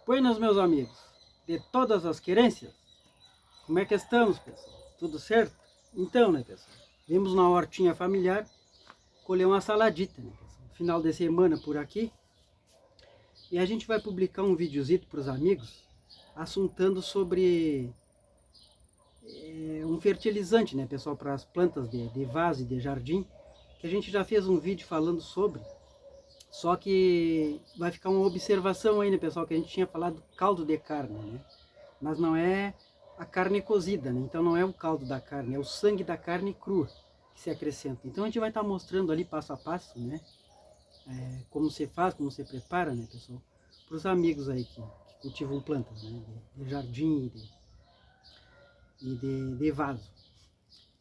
Buenas, meus amigos, de todas as querências, como é que estamos, pessoal? Tudo certo? Então, né, pessoal, vimos na hortinha familiar colher uma saladita, né, pessoal? Final de semana por aqui, e a gente vai publicar um videozito para os amigos, assuntando sobre um fertilizante, né, pessoal, para as plantas de vaso e de jardim, que a gente já fez um vídeo falando sobre. Só que vai ficar uma observação aí, né, pessoal, que a gente tinha falado caldo de carne, né? Mas não é a carne cozida, né? Então não é o caldo da carne, é o sangue da carne crua que se acrescenta. Então a gente vai estar mostrando ali passo a passo, né? Como você faz, como você prepara, né, pessoal? Para os amigos aí que cultivam plantas, né? De jardim e de vaso.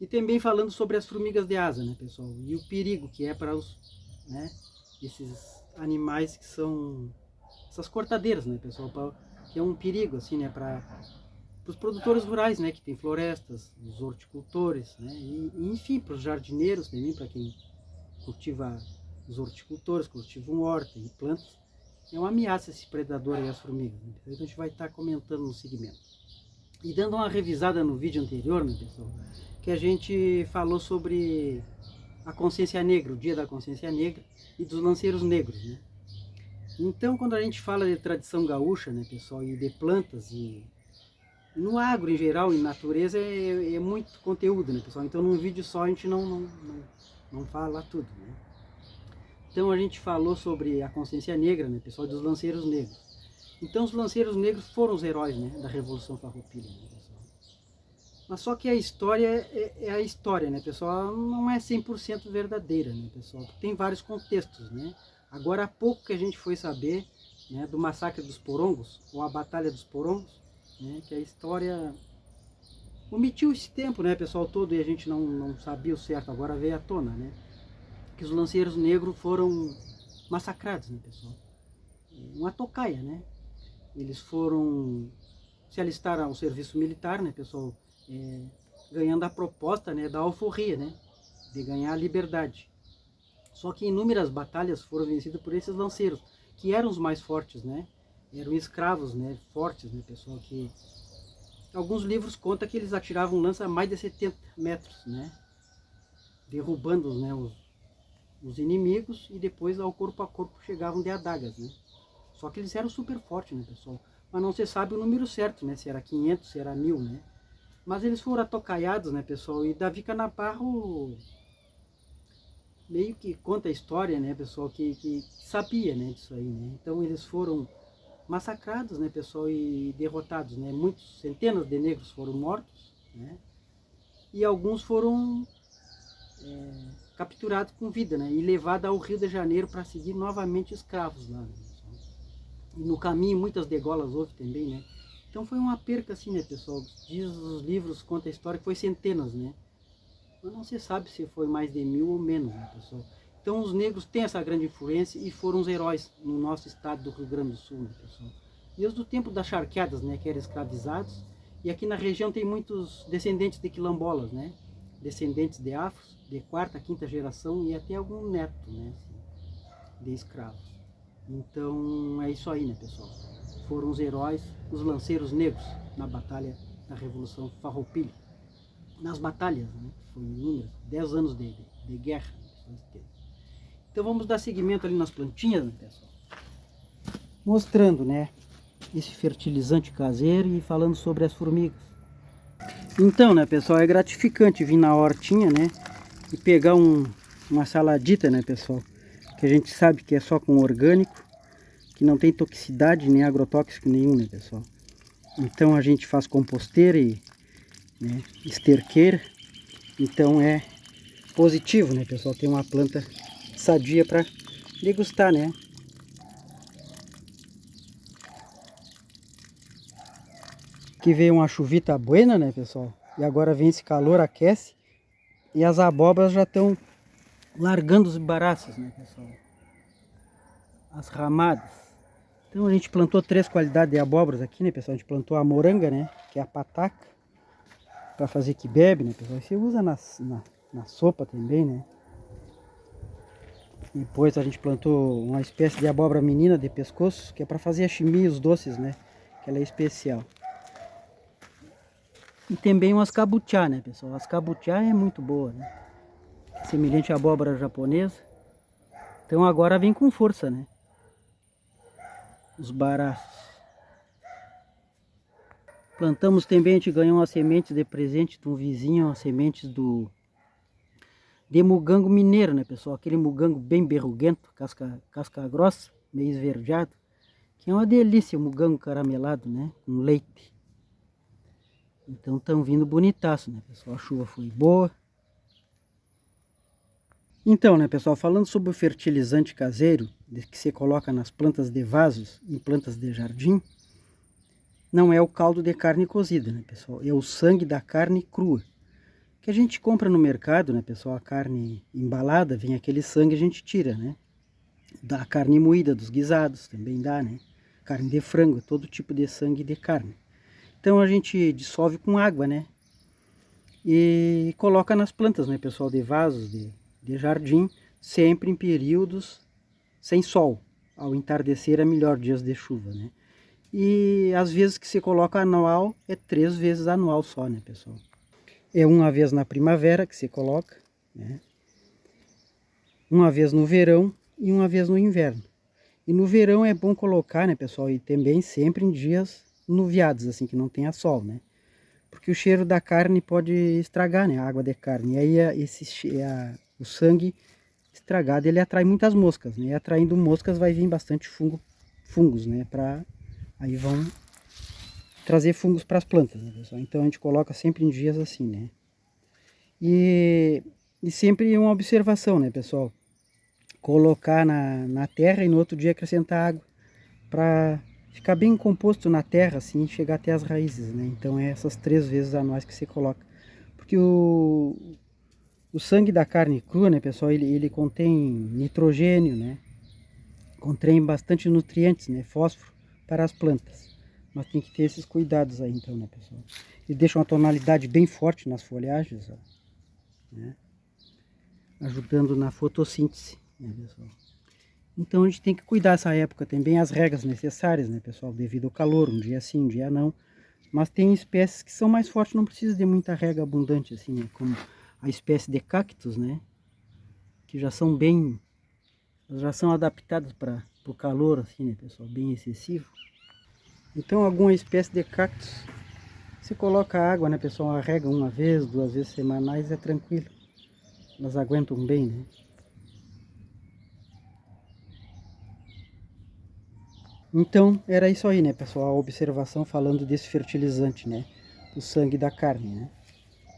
E também falando sobre as formigas de asa, né, pessoal? E o perigo que é para os, né, esses animais que são essas cortadeiras, né, pessoal? Que é um perigo, assim, né, para os produtores rurais, né, que tem florestas, os horticultores, né, e enfim, para os jardineiros também, para quem cultiva, os horticultores, cultivam horta e plantas, é uma ameaça esse predador aí, as formigas, né? Então a gente vai estar comentando no segmento. E dando uma revisada no vídeo anterior, né, pessoal, que a gente falou sobre a consciência negra, o dia da consciência negra e dos lanceiros negros, né? Então, quando a gente fala de tradição gaúcha, né, pessoal, e de plantas e no agro em geral, em natureza, é muito conteúdo, né, pessoal? Então, num vídeo só a gente não fala tudo, né? Então, a gente falou sobre a consciência negra, né, pessoal, dos lanceiros negros. Então, os lanceiros negros foram os heróis, né, da Revolução Farroupilha, né, pessoal? Mas só que a história é a história, né, pessoal? Ela não é 100% verdadeira, né, pessoal? Porque tem vários contextos, né? Agora, há pouco que a gente foi saber, né, do massacre dos Porongos, ou a Batalha dos Porongos, né, que a história omitiu esse tempo, né, pessoal, todo, e a gente não sabia o certo, agora veio à tona, né? Que os lanceiros negros foram massacrados, né, pessoal? Uma tocaia, né? Eles foram se alistar ao serviço militar, né, pessoal, ganhando a proposta, né, da alforria, né, de ganhar a liberdade. Só que inúmeras batalhas foram vencidas por esses lanceiros, que eram os mais fortes, né? Eram escravos, né, fortes, né, pessoal, que alguns livros contam que eles atiravam lança a mais de 70 metros, né, derrubando, né, os inimigos, e depois ao corpo a corpo chegavam de adagas, né? Só que eles eram super fortes, né, pessoal? Mas não se sabe o número certo, né? Se era 500, se era 1000, né? Mas eles foram atocaiados, né, pessoal? E Davi Canabarro meio que conta a história, né, pessoal, que sabia, né, disso aí, né? Então eles foram massacrados, né, pessoal, e derrotados, né? Muitos, centenas de negros foram mortos, né? E alguns foram capturados com vida, né? E levados ao Rio de Janeiro para seguir novamente escravos lá, né? E no caminho muitas degolas houve também, né? Então foi uma perca assim, né, pessoal? Diz os livros, conta a história que foi centenas, né? Mas não se sabe se foi mais de 1000 ou menos, né, pessoal? Então os negros têm essa grande influência e foram os heróis no nosso estado do Rio Grande do Sul, né, pessoal? Desde o tempo das charqueadas, né, que eram escravizados, e aqui na região tem muitos descendentes de quilombolas, né? Descendentes de afros, de quarta, quinta geração e até algum neto, né, assim, de escravos. Então é isso aí, né, pessoal? Foram os heróis, os lanceiros negros na batalha da Revolução Farroupilha. Nas batalhas, né? Foi inúmeras, 10 anos de guerra. Né? Então vamos dar seguimento ali nas plantinhas, né, pessoal? Mostrando, né, esse fertilizante caseiro e falando sobre as formigas. Então, né, pessoal, é gratificante vir na hortinha, né, e pegar uma saladita, né, pessoal, que a gente sabe que é só com orgânico, que não tem toxicidade nem agrotóxico nenhum, né, pessoal? Então a gente faz composteira e, né, esterqueira, então é positivo, né, pessoal? Tem uma planta sadia para degustar, né? Aqui veio uma chuvita buena, né, pessoal? E agora vem esse calor, aquece, e as abóboras já estão largando os embaraços, né, pessoal? As ramadas. Então a gente plantou 3 qualidades de abóboras aqui, né, pessoal? A gente plantou a moranga, né, que é a pataca, para fazer que bebe, né, pessoal? Você usa na sopa também, né? Depois a gente plantou uma espécie de abóbora menina de pescoço, que é para fazer a chimia e os doces, né? Que ela é especial. E também umas cabutiá, né, pessoal? As cabutiá é muito boa, né? Semelhante à abóbora japonesa. Então agora vem com força, né? Os baraços. Plantamos também, a gente ganhou umas sementes de presente de um vizinho, umas sementes de mugango mineiro, né, pessoal? Aquele mugango bem berruguento, casca grossa, meio esverdeado. Que é uma delícia o mugango caramelado, né? Com leite. Então estão vindo bonitaço, né, pessoal? A chuva foi boa. Então, né, pessoal, falando sobre o fertilizante caseiro que você coloca nas plantas de vasos e plantas de jardim, não é o caldo de carne cozida, né, pessoal? É o sangue da carne crua. Que a gente compra no mercado, né, pessoal? A carne embalada, vem aquele sangue, a gente tira, né? Da carne moída, dos guisados, também dá, né? Carne de frango, todo tipo de sangue de carne. Então a gente dissolve com água, né? E coloca nas plantas, né, pessoal? De vasos, de jardim, sempre em períodos sem sol. Ao entardecer é melhor, dias de chuva, né? E às vezes que se coloca anual, é 3 vezes anual só, né, pessoal? É uma vez na primavera que se coloca, né? Uma vez no verão e uma vez no inverno. E no verão é bom colocar, né, pessoal? E também sempre em dias nuviados, assim, que não tenha sol, né? Porque o cheiro da carne pode estragar, né? A água de carne. E aí o sangue estragado, ele atrai muitas moscas, né? E atraindo moscas vai vir bastante fungos, né? Aí vão trazer fungos para as plantas, né, pessoal? Então a gente coloca sempre em dias assim, né? E sempre uma observação, né, pessoal? Colocar na terra e no outro dia acrescentar água para ficar bem composto na terra, assim, chegar até as raízes, né? Então é essas 3 vezes anuais que você coloca. Porque o sangue da carne crua, né, pessoal, ele contém nitrogênio, né? Contém bastante nutrientes, né? Fósforo para as plantas. Mas tem que ter esses cuidados aí, então, né, pessoal? Ele deixa uma tonalidade bem forte nas folhagens, ó, né? Ajudando na fotossíntese, né, pessoal? Então a gente tem que cuidar essa época também, as regras necessárias, né, pessoal? Devido ao calor, um dia sim, um dia não. Mas tem espécies que são mais fortes, não precisa de muita rega abundante, assim, né? Como a espécie de cactos, né? Que já são adaptadas para o calor, assim, né, pessoal? Bem excessivo. Então alguma espécie de cactos, você coloca água, né, pessoal? Rega uma vez, 2 vezes semanais, é tranquilo. Elas aguentam bem, né? Então, era isso aí, né, pessoal? A observação falando desse fertilizante, né? O sangue da carne, né?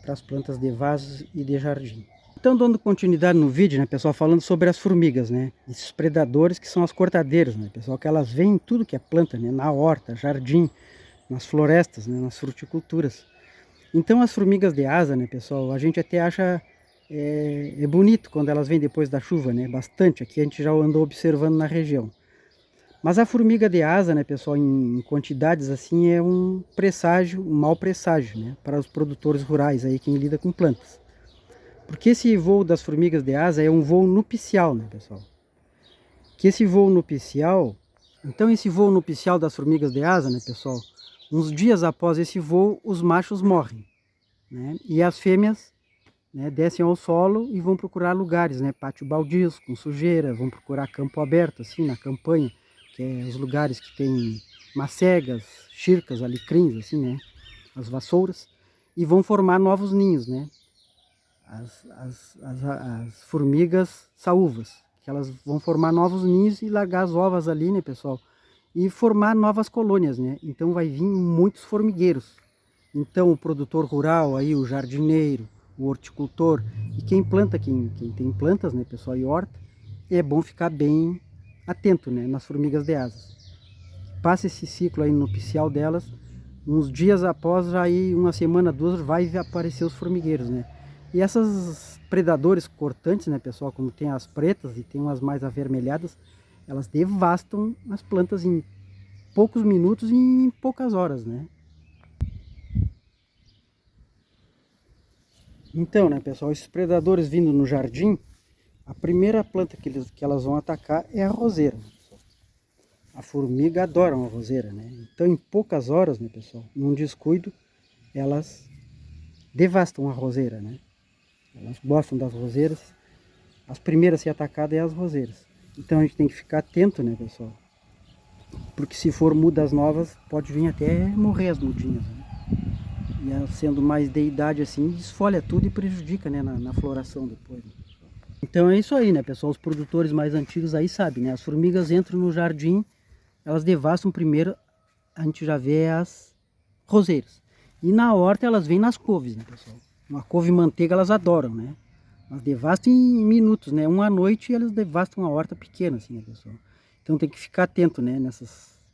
Para as plantas de vasos e de jardim. Então, dando continuidade no vídeo, né, pessoal? Falando sobre as formigas, né? Esses predadores que são as cortadeiras, né, pessoal? Que elas vêm em tudo que é planta, né? Na horta, jardim, nas florestas, né? Nas fruticulturas. Então, as formigas de asa, né, pessoal? A gente até acha bonito quando elas vêm depois da chuva, né? Bastante. Aqui a gente já andou observando na região. Mas a formiga de asa, né, pessoal, em quantidades assim, é um presságio, um mau presságio, né, para os produtores rurais aí, quem lida com plantas. Porque esse voo das formigas de asa é um voo nupcial, né, pessoal? Que esse voo nupcial, então esse voo nupcial das formigas de asa, né, pessoal, uns dias após esse voo, os machos morrem, né, e as fêmeas, né, descem ao solo e vão procurar lugares, né, pátio baldios, com sujeira, vão procurar campo aberto, assim, na campanha, que é os lugares que tem macegas, chircas, alicrins, assim, né, as vassouras, e vão formar novos ninhos, né, as formigas saúvas, que elas vão formar novos ninhos e largar as ovas ali, né, pessoal, e formar novas colônias, né, então vai vir muitos formigueiros. Então o produtor rural, aí, o jardineiro, o horticultor e quem planta, quem tem plantas, né, pessoal, e horta, é bom ficar bem atento, né, nas formigas de asas. Passa esse ciclo aí nupcial delas, uns dias após, aí uma semana, 2, vai aparecer os formigueiros, né. E essas predadores cortantes, né, pessoal, como tem as pretas e tem umas mais avermelhadas, elas devastam as plantas em poucos minutos e em poucas horas, né. Então, né, pessoal, esses predadores vindo no jardim, A primeira planta que elas vão atacar é a roseira. A formiga adora uma roseira, né? Então em poucas horas, né, pessoal, num descuido, elas devastam a roseira, né? Elas gostam das roseiras. As primeiras a ser atacadas é as roseiras. Então a gente tem que ficar atento, né, pessoal? Porque se for mudas novas, pode vir até morrer as mudinhas, né? E elas sendo mais de idade assim, desfolha tudo e prejudica, né, na floração depois, né? Então é isso aí, né, pessoal? Os produtores mais antigos aí sabem, né? As formigas entram no jardim, elas devastam primeiro, a gente já vê as roseiras. E na horta elas vêm nas couves, né, pessoal? Uma couve manteiga elas adoram, né? Elas devastam em minutos, né? Uma noite elas devastam uma horta pequena, assim, né, pessoal? Então tem que ficar atento, né,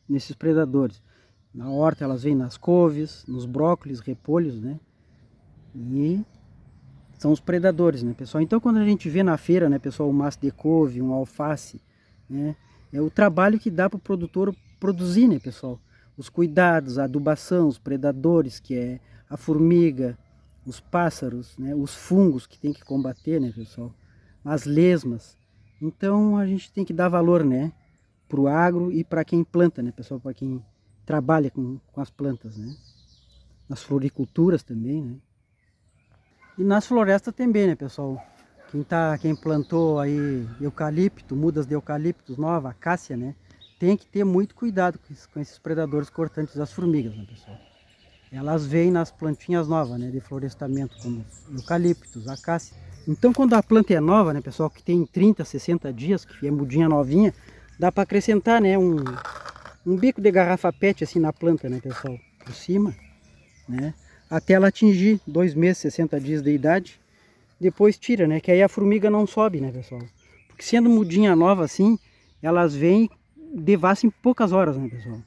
nesses predadores. Na horta elas vêm nas couves, nos brócolis, repolhos, né? E são os predadores, né, pessoal? Então quando a gente vê na feira, né, pessoal, um maço de couve, um alface, né? É o trabalho que dá para o produtor produzir, né, pessoal? Os cuidados, a adubação, os predadores, que é a formiga, os pássaros, né? Os fungos que tem que combater, né, pessoal? As lesmas. Então a gente tem que dar valor, né, para o agro e para quem planta, né, pessoal? Para quem trabalha com as plantas, né? Nas floriculturas também, né? E nas florestas também, né, pessoal? Quem plantou aí eucalipto, mudas de eucaliptos nova, acácia, né? Tem que ter muito cuidado com esses predadores cortantes das formigas, né, pessoal? Elas vêm nas plantinhas novas, né, de florestamento, como eucaliptos, acácia. Então quando a planta é nova, né, pessoal, que tem 30, 60 dias, que é mudinha novinha, dá para acrescentar, né, um bico de garrafa PET assim na planta, né, pessoal, por cima, né? Até ela atingir 2 meses, 60 dias de idade, depois tira, né? Que aí a formiga não sobe, né, pessoal? Porque sendo mudinha nova assim, elas vêm e devassam em poucas horas, né, pessoal?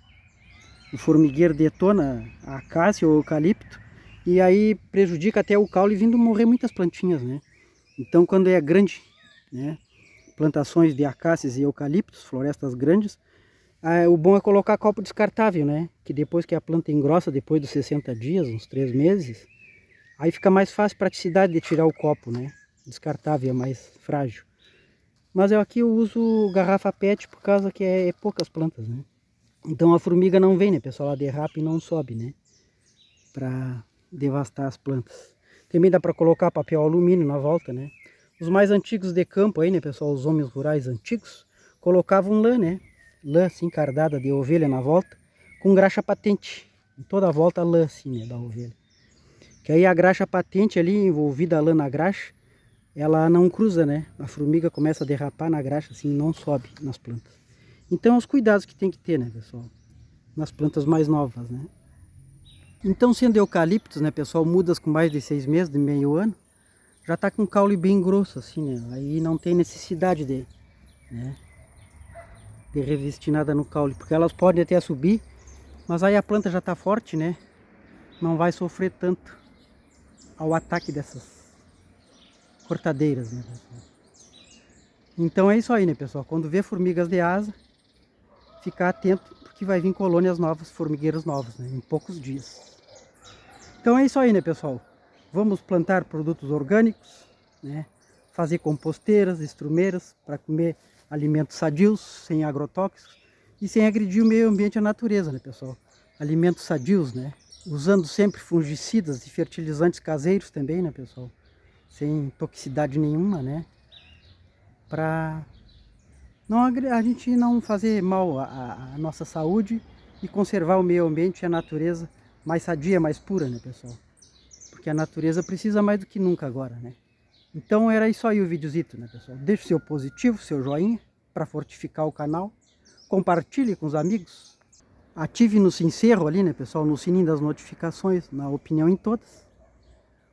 O formigueiro detona a acácia ou o eucalipto e aí prejudica até o caule, vindo morrer muitas plantinhas, né? Então quando é grande, né, plantações de acácias e eucaliptos, florestas grandes, o bom é colocar copo descartável, né? Que depois que a planta engrossa, depois dos 60 dias, uns 3 meses, aí fica mais fácil, praticidade de tirar o copo, né? Descartável, é mais frágil. Mas aqui eu uso garrafa PET por causa que é poucas plantas, né? Então a formiga não vem, né, pessoal? Ela derrapa e não sobe, né? Para devastar as plantas. Também dá para colocar papel alumínio na volta, né? Os mais antigos de campo aí, né, pessoal? Os homens rurais antigos colocavam lã, né? Lã assim, cardada de ovelha na volta, com graxa patente. Em toda a volta lã assim, né, da ovelha. Que aí a graxa patente ali, envolvida a lã na graxa, ela não cruza, né? A formiga começa a derrapar na graxa assim, não sobe nas plantas. Então os cuidados que tem que ter, né, pessoal? Nas plantas mais novas, né? Então sendo eucaliptos, né, pessoal, mudas com mais de 6 meses, de meio ano, já tá com caule bem grosso assim, né? Aí não tem necessidade né, de revestir nada no caule, porque elas podem até subir, mas aí a planta já tá forte, né? Não vai sofrer tanto ao ataque dessas cortadeiras, né, pessoal? Então é isso aí, né, pessoal? Quando vê formigas de asa, ficar atento, porque vai vir colônias novas, formigueiros novos, né, em poucos dias. Então é isso aí, né, pessoal? Vamos plantar produtos orgânicos, né? Fazer composteiras, estrumeiras, para comer alimentos sadios, sem agrotóxicos e sem agredir o meio ambiente e a natureza, né, pessoal? Alimentos sadios, né? Usando sempre fungicidas e fertilizantes caseiros também, né, pessoal? Sem toxicidade nenhuma, né? Para a gente não fazer mal à nossa saúde e conservar o meio ambiente e a natureza mais sadia, mais pura, né, pessoal? Porque a natureza precisa mais do que nunca agora, né? Então era isso aí o videozito, né, pessoal? Deixe o seu positivo, seu joinha, para fortificar o canal. Compartilhe com os amigos. Ative no sincero ali, né, pessoal? No sininho das notificações, na opinião em todas.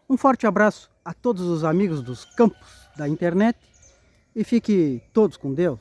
Um forte abraço a todos os amigos dos campos da internet. E fique todos com Deus.